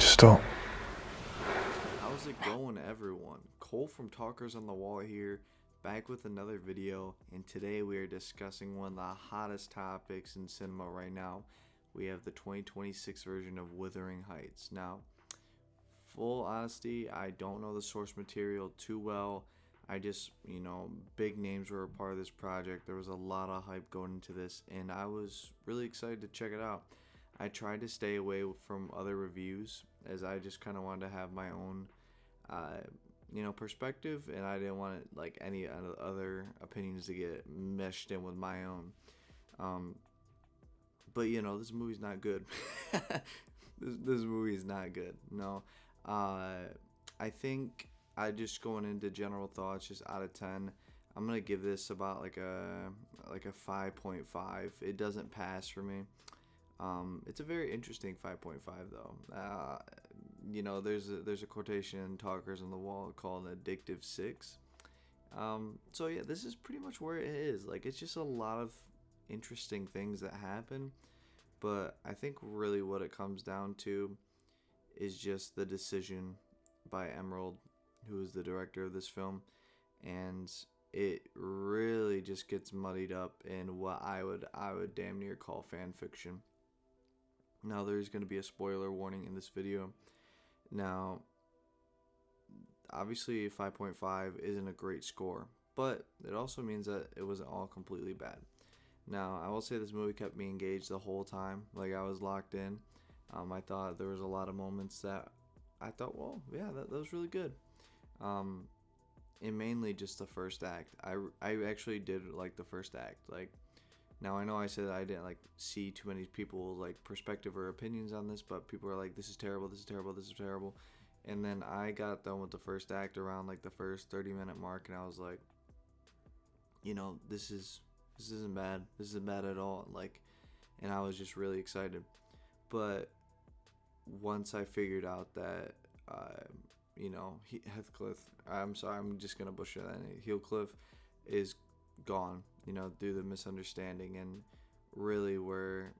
stop. How's it going, everyone? Cole from Talkers on the Wall here, back with another video, and today we are discussing one of the hottest topics in cinema right now. We have the 2026 version of Wuthering Heights. Now, full honesty, I don't know the source material too well. I just, big names were a part of this project. There was a lot of hype going into this, and I was really excited to check it out. I tried to stay away from other reviews as I just kind of wanted to have my own, perspective, and I didn't want any other opinions to get meshed in with my own. But this movie's not good. this movie is not good. No, I think I just going into general thoughts, just out of 10. I'm gonna give this about like a 5.5. It doesn't pass for me. It's a very interesting 5.5 though. There's a quotation in Talkers on the Wall called "Addictive 6." So yeah, this is pretty much where it is. Like, it's just a lot of interesting things that happen, but I think really what it comes down to is just the decision by Emerald, who is the director of this film, and it really just gets muddied up in what I would damn near call fan fiction. Now, there's going to be a spoiler warning in this video. Now, obviously 5.5 isn't a great score, but it also means that it wasn't all completely bad. Now, I will say this movie kept me engaged the whole time. Like, I was locked in. I thought there was a lot of moments that I thought, well, yeah, that was really good. And mainly just the first act. I actually did like the first act. Like, now I know I said I didn't see too many people's perspective or opinions on this, but people are like, this is terrible, this is terrible, this is terrible. And then I got done with the first act around the first 30-minute mark, and I was like, this isn't bad. This isn't bad at all. And I was just really excited. But once I figured out that Heathcliff, I'm sorry, I'm just gonna butcher that name, Heathcliff is gone, due to the misunderstanding, and really where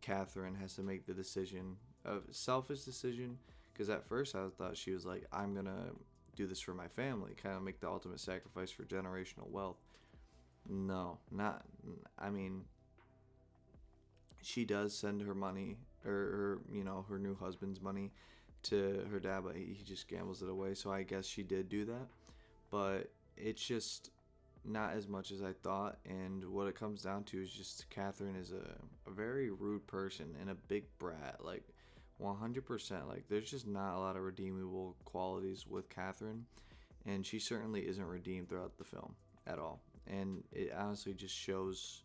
Catherine has to make the decision, a selfish decision, because at first I thought she was like, I'm gonna do this for my family, kind of make the ultimate sacrifice for generational wealth. No, not, I mean, she does send her money, or her new husband's money to her dad, but he just gambles it away, so I guess she did do that, but it's just not as much as I thought. And what it comes down to is just Catherine is a very rude person and a big brat, 100%. There's just not a lot of redeemable qualities with Catherine, and she certainly isn't redeemed throughout the film at all. And it honestly just shows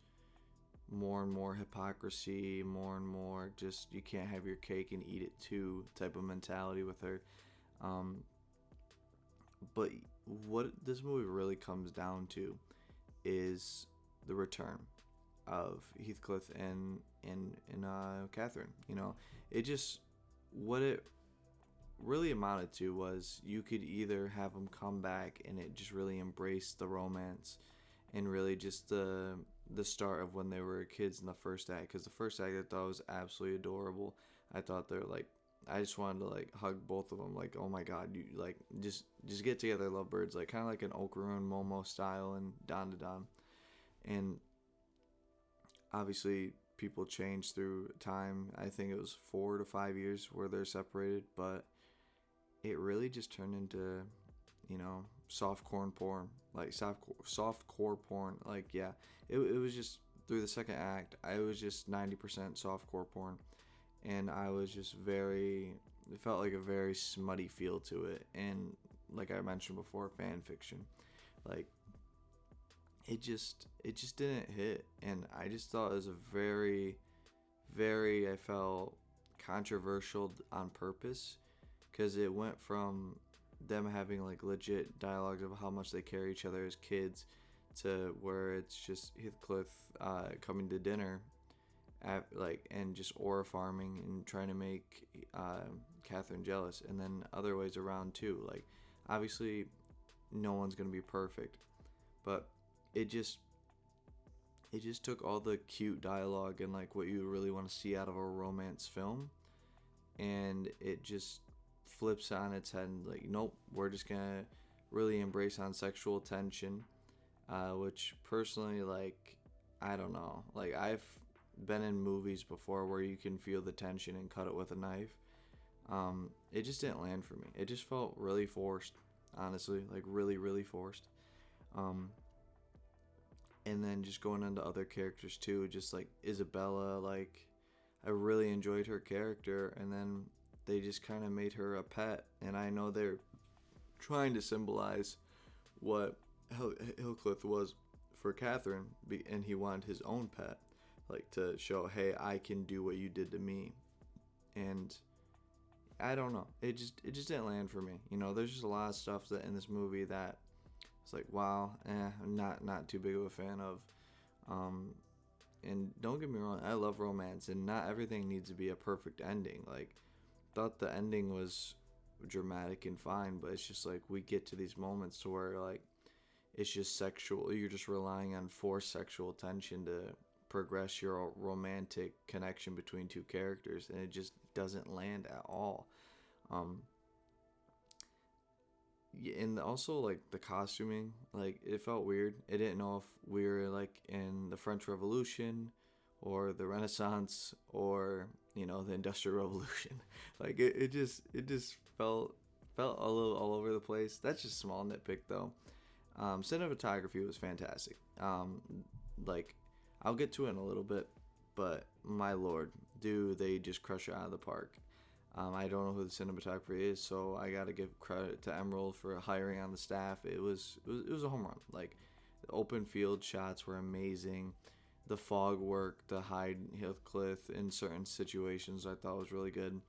more and more hypocrisy, more and more just you can't have your cake and eat it too type of mentality with her. But what this movie really comes down to is the return of Heathcliff and Catherine. It just, what it really amounted to was, you could either have them come back and it just really embrace the romance and really just the start of when they were kids in the first act, because the first act I thought was absolutely adorable. I thought they're I just wanted to hug both of them, oh my god, you just get together, lovebirds, kind of like an Okaru and Momo style and Don to Don. And obviously people change through time. I think it was 4 to 5 years where they're separated, but it really just turned into softcore porn, softcore porn. It was just, through the second act, I was just 90% softcore porn, and I was just it felt like a very smutty feel to it, and like I mentioned before, fan fiction. It just didn't hit, and I just thought it was a very, very, I felt, controversial on purpose, because it went from them having legit dialogues of how much they carry each other as kids, to where it's just Heathcliff coming to dinner and just aura farming and trying to make Catherine jealous, and then other ways around too. Obviously no one's gonna be perfect, but it just took all the cute dialogue and what you really want to see out of a romance film, and it just flips on its head and like, nope, we're just gonna really embrace on sexual tension, which personally, like, I don't know, like I've been in movies before where you can feel the tension and cut it with a knife. It just didn't land for me. It just felt really forced, honestly, like really, really forced. Um, and then just going into other characters too, just like Isabella, like I really enjoyed her character, and then they just kind of made her a pet. And I know they're trying to symbolize what Heathcliff was for Catherine, and he wanted his own pet, like to show, hey, I can do what you did to me. And I don't know, it just didn't land for me. You know, there's just a lot of stuff that in this movie that it's like, wow, I'm not too big of a fan of. And don't get me wrong, I love romance, and not everything needs to be a perfect ending. Like, thought the ending was dramatic and fine, but it's just like we get to these moments to where like it's just sexual. You're just relying on forced sexual tension to progress your romantic connection between two characters, and it just doesn't land at all. Um, and also like the costuming, like it felt weird. I didn't know if we were like in the French Revolution or the Renaissance or the Industrial Revolution. Like it just felt a little all over the place. That's just a small nitpick though. Cinematography was fantastic. Like I'll get to it in a little bit, but my lord, do they just crush it out of the park. I don't know who the cinematographer is, so I gotta give credit to Emerald for hiring on the staff. It was a home run. Like the open field shots were amazing. The fog work to hide Heathcliff in certain situations I thought was really good.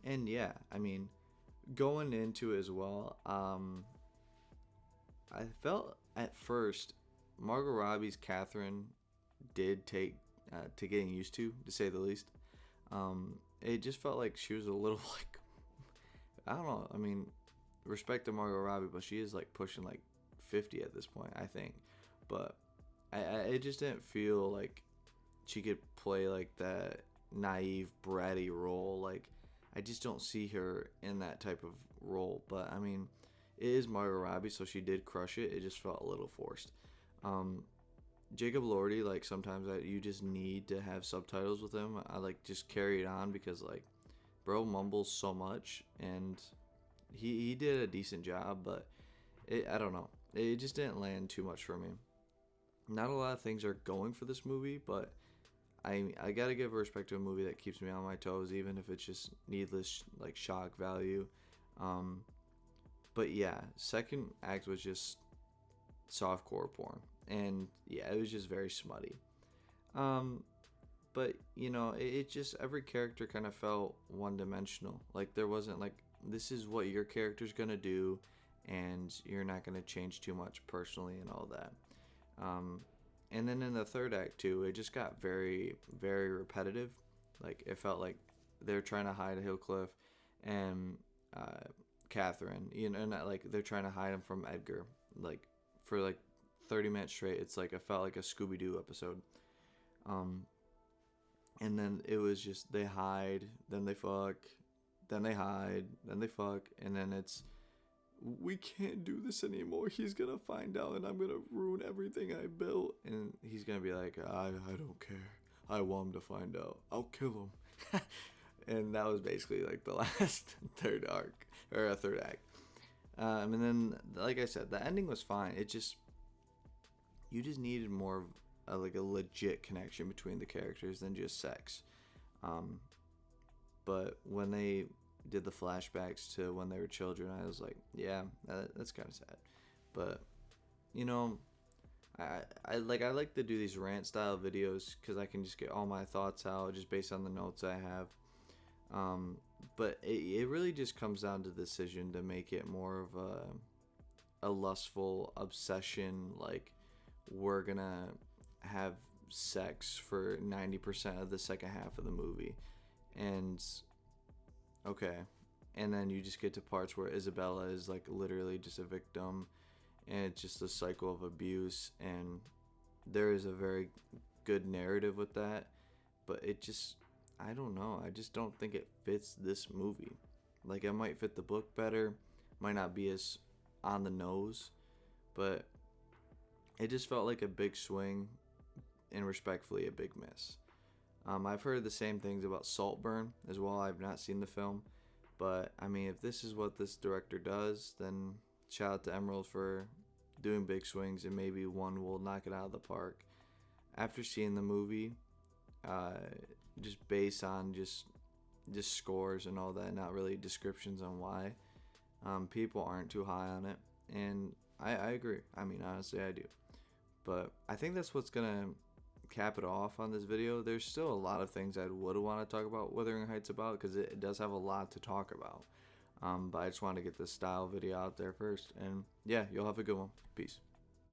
And yeah, I mean, going into it as well, I felt at first Margot Robbie's Catherine did take to getting used to say the least. It just felt like she was a little like, I don't know. I mean, respect to Margot Robbie, but she is like pushing like 50 at this point, I think. But it just didn't feel like she could play like that naive, bratty role. Like I just don't see her in that type of role. But I mean, it is Margot Robbie, so she did crush it. It just felt a little forced. Um, Jacob Lordy, like sometimes you just need to have subtitles with him. I like just carry it on because like bro mumbles so much, and he did a decent job, but I don't know. It just didn't land too much for me. Not a lot of things are going for this movie, but I gotta give respect to a movie that keeps me on my toes, even if it's just needless like shock value. Um, but yeah, second act was just softcore porn, and yeah, it was just very smutty. Um, but it just every character kind of felt one dimensional. Like there wasn't like this is what your character's gonna do, and you're not gonna change too much personally and all that. Um, and then in the third act too, it just got very, very repetitive. Like it felt like they're trying to hide Heathcliff and Catherine, and like they're trying to hide him from Edgar, like for like 30 minutes straight. It's like I felt like a Scooby Doo episode. Um, and then it was just they hide, then they fuck, then they hide, then they fuck, and then it's we can't do this anymore. He's gonna find out, and I'm gonna ruin everything I built. And he's gonna be like, I don't care. I want him to find out. I'll kill him. And that was basically like the last third arc or a third act. And then, like I said, the ending was fine. It just you just needed more of like a legit connection between the characters than just sex. But when they did the flashbacks to when they were children, I was like, yeah, that's kind of sad. But I like to do these rant style videos because I can just get all my thoughts out just based on the notes I have. But it really just comes down to the decision to make it more of a lustful obsession. Like we're gonna have sex for 90% of the second half of the movie, and okay, and then you just get to parts where Isabella is like literally just a victim, and it's just a cycle of abuse, and there is a very good narrative with that, but it just I don't know. I just don't think it fits this movie. Like, it might fit the book better, might not be as on the nose, but it just felt like a big swing and respectfully a big miss. I've heard the same things about Saltburn as well. I've not seen the film, but I mean, if this is what this director does, then shout out to Emerald for doing big swings, and maybe one will knock it out of the park. After seeing the movie, uh, just based on just scores and all that, not really descriptions on why, people aren't too high on it, and I agree. I mean, honestly, I do. But I think that's what's gonna cap it off on this video. There's still a lot of things I would want to talk about Wuthering Heights about, because it does have a lot to talk about. But I just want to get this style video out there first. And yeah, you'll have a good one. Peace.